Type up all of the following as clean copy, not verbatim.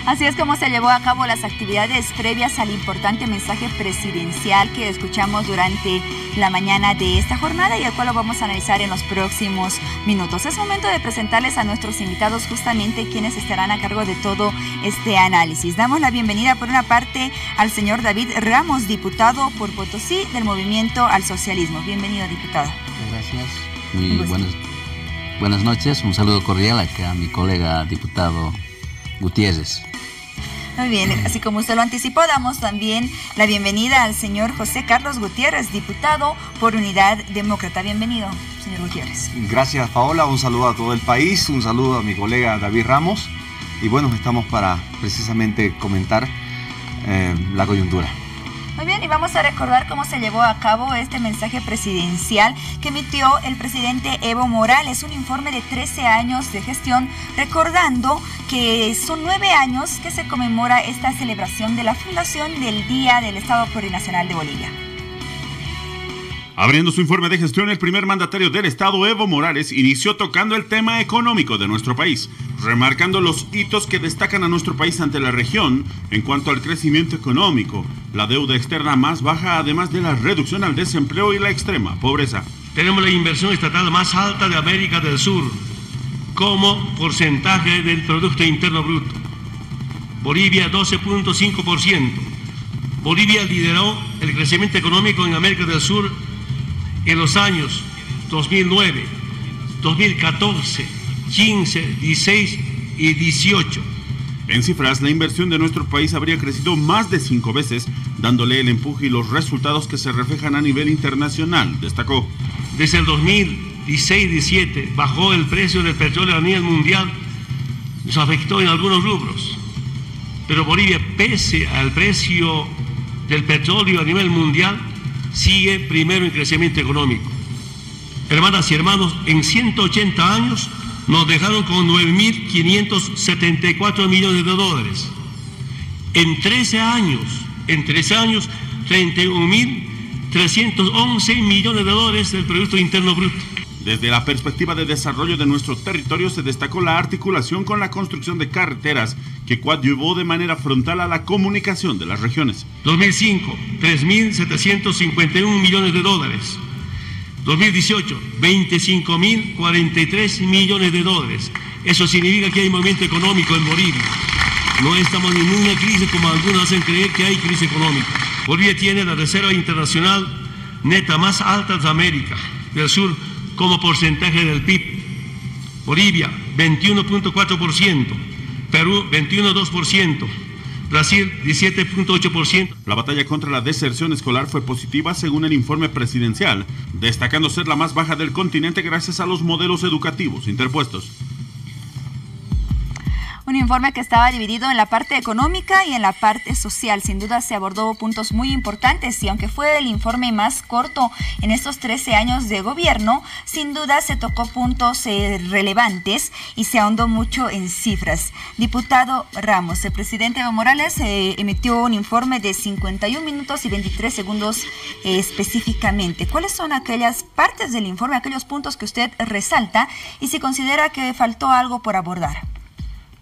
Así es como se llevó a cabo las actividades previas al importante mensaje presidencial que escuchamos durante la mañana de esta jornada y el cual lo vamos a analizar en los próximos minutos. Es momento de presentarles a nuestros invitados, justamente quienes estarán a cargo de todo este análisis. Damos la bienvenida por una parte al señor David Ramos, diputado por Potosí del Movimiento al Socialismo. Bienvenido, diputado. Muchas gracias. Muy buenas noches. Un saludo cordial acá a mi colega diputado Gutiérrez. Muy bien, así como usted lo anticipó, damos también la bienvenida al señor José Carlos Gutiérrez, diputado por Unidad Demócrata. Bienvenido, señor Gutiérrez. Gracias, Paola. Un saludo a todo el país, un saludo a mi colega David Ramos. Y bueno, estamos para precisamente comentar la coyuntura. Muy bien, y vamos a recordar cómo se llevó a cabo este mensaje presidencial que emitió el presidente Evo Morales, un informe de 13 años de gestión, recordando que son 9 años que se conmemora esta celebración de la fundación del Día del Estado Plurinacional de Bolivia. Abriendo su informe de gestión, el primer mandatario del Estado, Evo Morales, inició tocando el tema económico de nuestro país, remarcando los hitos que destacan a nuestro país ante la región en cuanto al crecimiento económico, la deuda externa más baja, además de la reducción al desempleo y la extrema pobreza. Tenemos la inversión estatal más alta de América del Sur, como porcentaje del Producto Interno Bruto. Bolivia, 12.5%. Bolivia lideró el crecimiento económico en América del Sur en los años 2009, 2014, 15, 16 y 18. En cifras, la inversión de nuestro país habría crecido más de 5 veces, dándole el empuje y los resultados que se reflejan a nivel internacional, destacó. Desde el 2016-17 bajó el precio del petróleo a nivel mundial, nos afectó en algunos rubros, pero Bolivia, pese al precio del petróleo a nivel mundial, sigue primero en crecimiento económico. Hermanas y hermanos, en 180 años nos dejaron con 9.574 millones de dólares. En 13 años, 31.311 millones de dólares del Producto Interno Bruto. Desde la perspectiva de desarrollo de nuestro territorio se destacó la articulación con la construcción de carreteras que coadyuvó de manera frontal a la comunicación de las regiones. 2005, 3.751 millones de dólares. 2018, 25.043 millones de dólares. Eso significa que hay movimiento económico en Bolivia. No estamos en ninguna crisis como algunos hacen creer que hay crisis económica. Bolivia tiene la reserva internacional neta más alta de América del Sur como porcentaje del PIB. Bolivia, 21.4%. Perú, 21.2%. Brasil, 17.8%. La batalla contra la deserción escolar fue positiva según el informe presidencial, destacando ser la más baja del continente gracias a los modelos educativos interpuestos. Un informe que estaba dividido en la parte económica y en la parte social. Sin duda se abordó puntos muy importantes y aunque fue el informe más corto en estos 13 años de gobierno, sin duda se tocó puntos relevantes y se ahondó mucho en cifras. Diputado Ramos, el presidente Evo Morales emitió un informe de 51 minutos y 23 segundos específicamente. ¿Cuáles son aquellas partes del informe, aquellos puntos que usted resalta y si considera que faltó algo por abordar?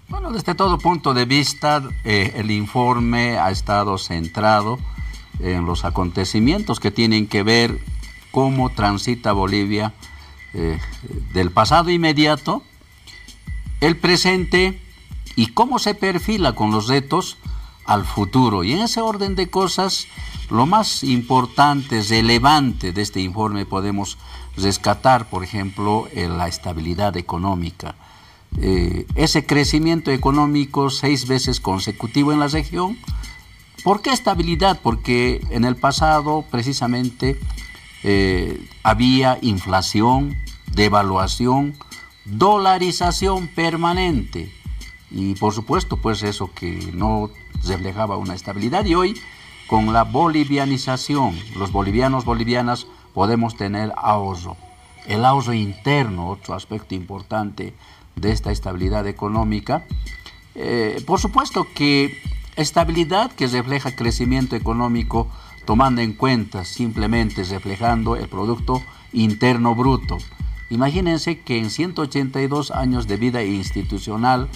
Bueno, desde todo punto de vista, el informe ha estado centrado en los acontecimientos que tienen que ver cómo transita Bolivia del pasado inmediato, el presente y cómo se perfila con los retos al futuro. Y en ese orden de cosas, lo más importante, relevante de este informe podemos rescatar, por ejemplo, la estabilidad económica. Ese crecimiento económico 6 veces consecutivo en la región. ¿Por qué estabilidad? Porque en el pasado precisamente había inflación, devaluación, dolarización permanente y por supuesto pues eso que no reflejaba una estabilidad, y hoy con la bolivianización, los bolivianas podemos tener ahorro, el ahorro interno, otro aspecto importante de esta estabilidad económica. Por supuesto que estabilidad que refleja crecimiento económico, tomando en cuenta, simplemente reflejando el Producto Interno Bruto. Imagínense que en 182 años de vida institucional,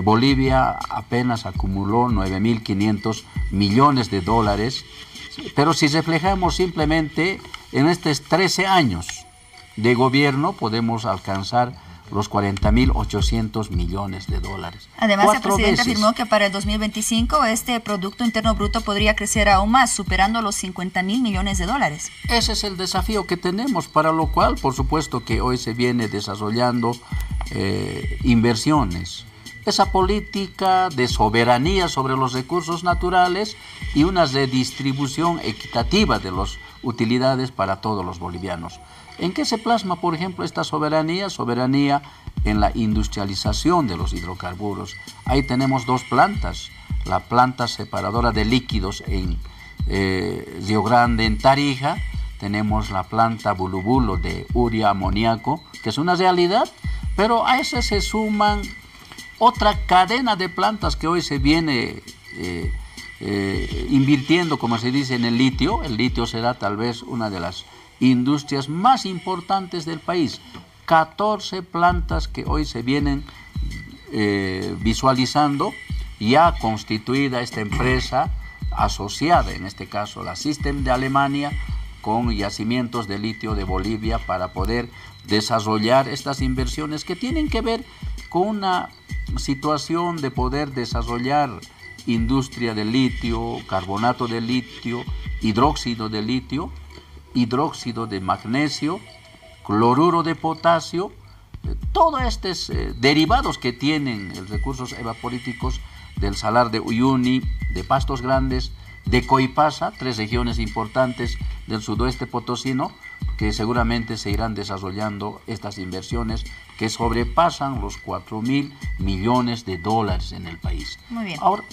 Bolivia apenas acumuló 9.500 millones de dólares, pero si reflejamos simplemente en estos 13 años de gobierno podemos alcanzar los 40.800 millones de dólares. Además, el presidente afirmó que para el 2025 este Producto Interno Bruto podría crecer aún más, superando los 50.000 millones de dólares. Ese es el desafío que tenemos, para lo cual, por supuesto, que hoy se viene desarrollando inversiones. Esa política de soberanía sobre los recursos naturales y una redistribución equitativa de las utilidades para todos los bolivianos. ¿En qué se plasma, por ejemplo, esta soberanía? Soberanía en la industrialización de los hidrocarburos. Ahí tenemos dos plantas. La planta separadora de líquidos en Río Grande, en Tarija. Tenemos la planta Bulubulo de urea amoníaco, que es una realidad, pero a ese se suman otra cadena de plantas que hoy se viene invirtiendo, como se dice, en el litio. El litio será tal vez una de las industrias más importantes del país. 14 plantas que hoy se vienen visualizando, ya constituida esta empresa asociada, en este caso la System de Alemania, con yacimientos de litio de Bolivia, para poder desarrollar estas inversiones que tienen que ver con una situación de poder desarrollar industria de litio, carbonato de litio, hidróxido de litio, hidróxido de magnesio, cloruro de potasio, todos estos derivados que tienen los recursos evaporíticos del Salar de Uyuni, de Pastos Grandes, de Coipasa, 3 regiones importantes del sudoeste potosino, que seguramente se irán desarrollando estas inversiones que sobrepasan los 4.000 millones de dólares en el país. Muy bien. Ahora,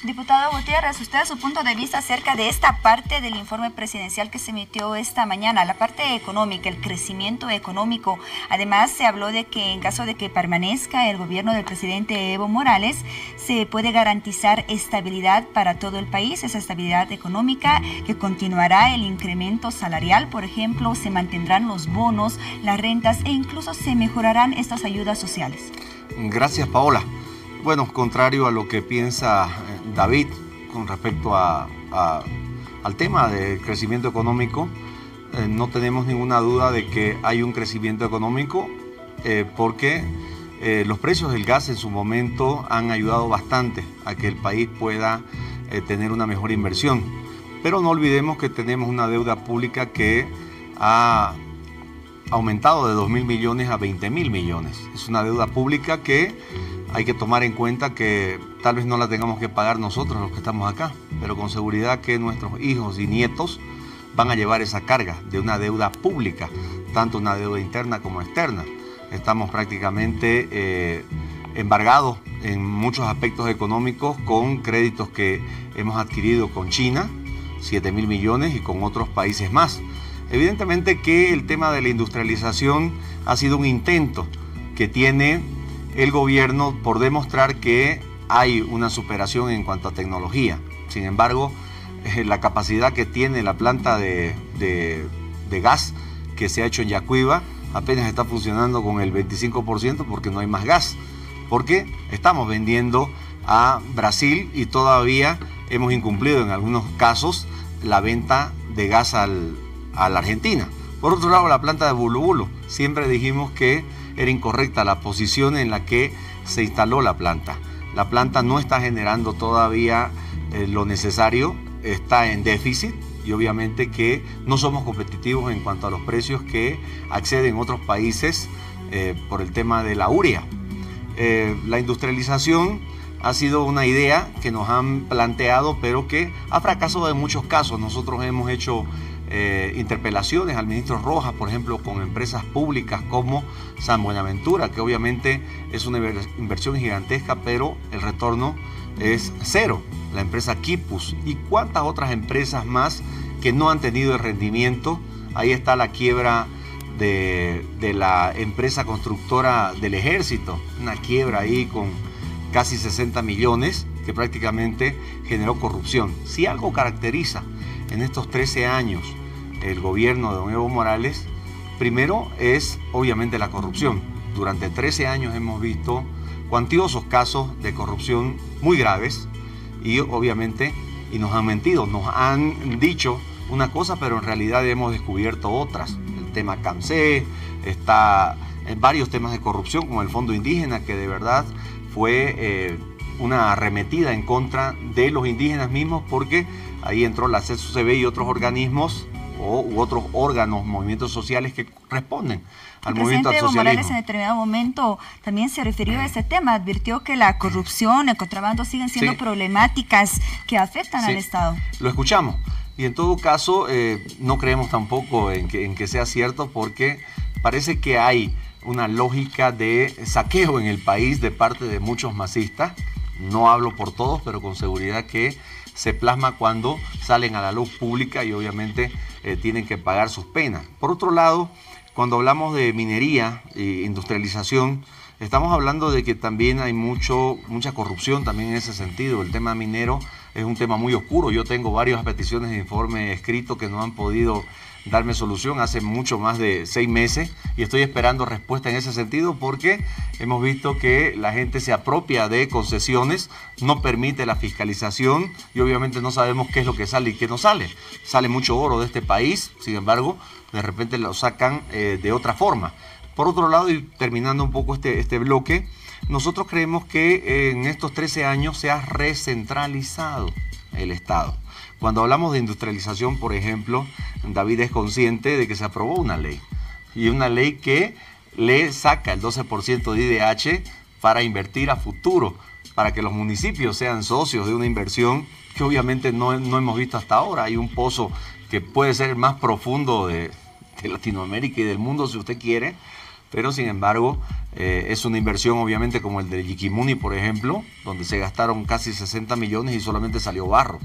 diputado Gutiérrez, usted su punto de vista acerca de esta parte del informe presidencial que se emitió esta mañana, la parte económica, el crecimiento económico. Además, se habló de que en caso de que permanezca el gobierno del presidente Evo Morales, se puede garantizar estabilidad para todo el país, esa estabilidad económica, que continuará el incremento salarial, por ejemplo, se mantendrán los bonos, las rentas e incluso se mejorarán estas ayudas sociales. Gracias, Paola. Bueno, contrario a lo que piensa David con respecto al tema del crecimiento económico, no tenemos ninguna duda de que hay un crecimiento económico porque los precios del gas en su momento han ayudado bastante a que el país pueda tener una mejor inversión. Pero no olvidemos que tenemos una deuda pública que ha aumentado de 2.000 millones a 20.000 millones. Es una deuda pública que hay que tomar en cuenta que tal vez no la tengamos que pagar nosotros los que estamos acá, pero con seguridad que nuestros hijos y nietos van a llevar esa carga de una deuda pública, tanto una deuda interna como externa. Estamos prácticamente embargados en muchos aspectos económicos con créditos que hemos adquirido con China, 7.000 millones, y con otros países más. Evidentemente que el tema de la industrialización ha sido un intento que tiene el gobierno por demostrar que hay una superación en cuanto a tecnología. Sin embargo, la capacidad que tiene la planta de gas que se ha hecho en Yacuiba apenas está funcionando con el 25% porque no hay más gas. Porque estamos vendiendo a Brasil y todavía hemos incumplido en algunos casos la venta de gas a la Argentina. Por otro lado, la planta de Bulubulo, siempre dijimos que era incorrecta la posición en la que se instaló la planta. La planta no está generando todavía lo necesario, está en déficit y obviamente que no somos competitivos en cuanto a los precios que acceden otros países por el tema de la urea. La industrialización ha sido una idea que nos han planteado, pero que ha fracasado en muchos casos. Nosotros hemos hecho interpelaciones al ministro Rojas, por ejemplo, con empresas públicas como San Buenaventura, que obviamente es una inversión gigantesca, pero el retorno es cero. La empresa Quipus y cuántas otras empresas más que no han tenido el rendimiento. Ahí está la quiebra de la empresa constructora del Ejército, una quiebra ahí con casi 60 millones que prácticamente generó corrupción. Si algo caracteriza en estos 13 años el gobierno de don Evo Morales, primero es obviamente la corrupción. Durante 13 años hemos visto cuantiosos casos de corrupción muy graves y obviamente nos han mentido, nos han dicho una cosa, pero en realidad hemos descubierto otras. El tema CAMSE, está en varios temas de corrupción como el Fondo Indígena, que de verdad fue una arremetida en contra de los indígenas mismos, porque ahí entró la CESUCB y otros organismos u otros órganos, movimientos sociales que responden al movimiento al socialismo. El presidente Evo Morales en determinado momento también se refirió a ese tema, advirtió que la corrupción, el contrabando siguen siendo problemáticas que afectan al Estado. Lo escuchamos y en todo caso no creemos tampoco en que sea cierto, porque parece que hay una lógica de saqueo en el país de parte de muchos masistas. No hablo por todos, pero con seguridad que se plasma cuando salen a la luz pública y obviamente tienen que pagar sus penas. Por otro lado, cuando hablamos de minería e industrialización, estamos hablando de que también hay mucha corrupción también en ese sentido. El tema minero es un tema muy oscuro. Yo tengo varias peticiones de informe escrito que no han podido darme solución hace mucho más de 6 meses y estoy esperando respuesta en ese sentido, porque hemos visto que la gente se apropia de concesiones, no permite la fiscalización y obviamente no sabemos qué es lo que sale y qué no sale. Sale mucho oro de este país, sin embargo, de repente lo sacan de otra forma. Por otro lado, y terminando un poco este bloque, nosotros creemos que en estos 13 años se ha recentralizado el Estado. Cuando hablamos de industrialización, por ejemplo, David es consciente de que se aprobó una ley. Y una ley que le saca el 12% de IDH para invertir a futuro, para que los municipios sean socios de una inversión que obviamente no hemos visto hasta ahora. Hay un pozo que puede ser el más profundo de Latinoamérica y del mundo, si usted quiere, pero sin embargo es una inversión obviamente como el de Yiquimuni, por ejemplo, donde se gastaron casi 60 millones y solamente salió barro.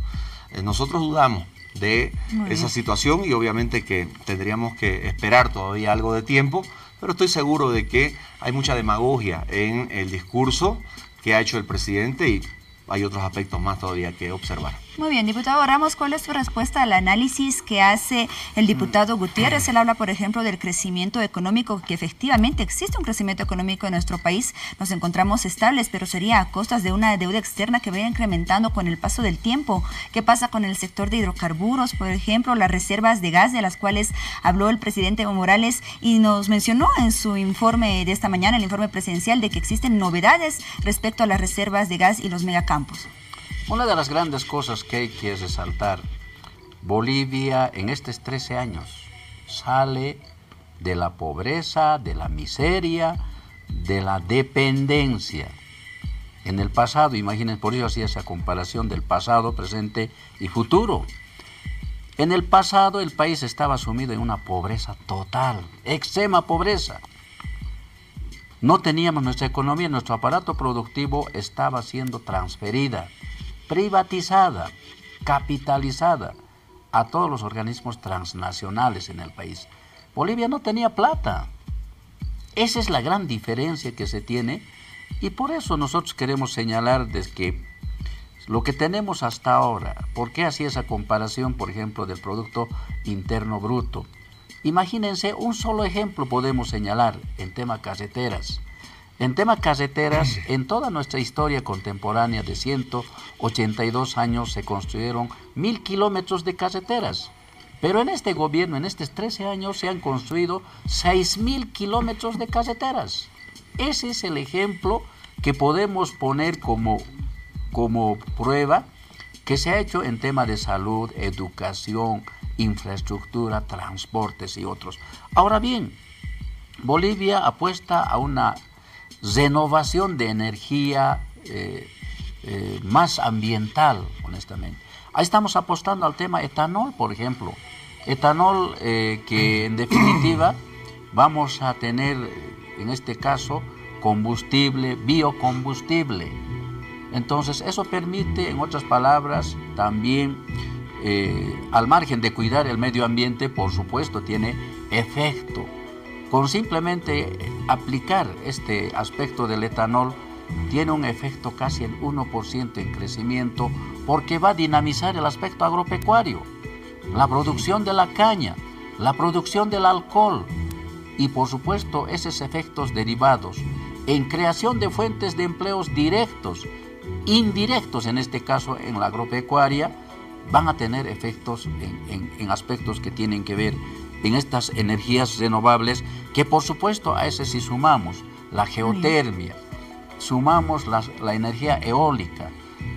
Nosotros dudamos de esa situación y obviamente que tendríamos que esperar todavía algo de tiempo, pero estoy seguro de que hay mucha demagogia en el discurso que ha hecho el presidente y hay otros aspectos más todavía que observar. Muy bien, diputado Ramos, ¿cuál es su respuesta al análisis que hace el diputado Gutiérrez? Él habla, por ejemplo, del crecimiento económico, que efectivamente existe un crecimiento económico en nuestro país, nos encontramos estables, pero sería a costas de una deuda externa que vaya incrementando con el paso del tiempo. ¿Qué pasa con el sector de hidrocarburos, por ejemplo, las reservas de gas de las cuales habló el presidente Evo Morales y nos mencionó en su informe de esta mañana, el informe presidencial, de que existen novedades respecto a las reservas de gas y los megacampos? Una de las grandes cosas que hay que resaltar, Bolivia en estos 13 años sale de la pobreza, de la miseria, de la dependencia. En el pasado, imagínense, por eso hacía esa comparación del pasado, presente y futuro. En el pasado el país estaba sumido en una pobreza total, extrema pobreza. No teníamos nuestra economía, nuestro aparato productivo estaba siendo transferida, privatizada, capitalizada a todos los organismos transnacionales en el país. Bolivia no tenía plata. Esa es la gran diferencia que se tiene y por eso nosotros queremos señalar desde que lo que tenemos hasta ahora, ¿por qué hacía esa comparación, por ejemplo, del Producto Interno Bruto? Imagínense, un solo ejemplo podemos señalar en tema carreteras. En tema carreteras, en toda nuestra historia contemporánea de 182 años se construyeron 1000 kilómetros de carreteras. Pero en este gobierno, en estos 13 años, se han construido 6000 kilómetros de carreteras. Ese es el ejemplo que podemos poner como prueba que se ha hecho en tema de salud, educación, infraestructura, transportes y otros. Ahora bien, Bolivia apuesta a una renovación de energía más ambiental, honestamente. Ahí estamos apostando al tema etanol, por ejemplo. Etanol que en definitiva vamos a tener, en este caso, combustible, biocombustible. Entonces eso permite, en otras palabras, también al margen de cuidar el medio ambiente, por supuesto, tiene efecto. Con simplemente aplicar este aspecto del etanol, tiene un efecto casi el 1% en crecimiento, porque va a dinamizar el aspecto agropecuario, la producción de la caña, la producción del alcohol y por supuesto esos efectos derivados en creación de fuentes de empleos directos, indirectos, en este caso en la agropecuaria, van a tener efectos en aspectos que tienen que ver en estas energías renovables, que por supuesto a ese sí sumamos la geotermia, sumamos la energía eólica,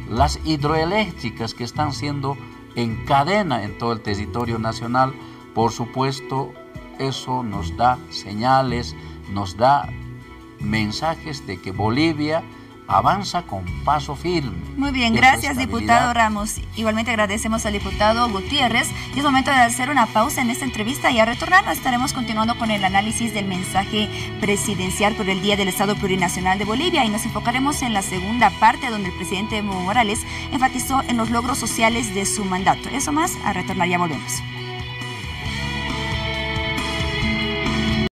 las hidroeléctricas que están siendo en cadena en todo el territorio nacional. Por supuesto, eso nos da señales, nos da mensajes de que Bolivia avanza con paso firme. Muy bien, gracias diputado Ramos. Igualmente agradecemos al diputado Gutiérrez. Y es momento de hacer una pausa en esta entrevista y a retornar estaremos continuando con el análisis del mensaje presidencial por el Día del Estado Plurinacional de Bolivia y nos enfocaremos en la segunda parte donde el presidente Evo Morales enfatizó en los logros sociales de su mandato. Eso más, a retornar, ya volvemos.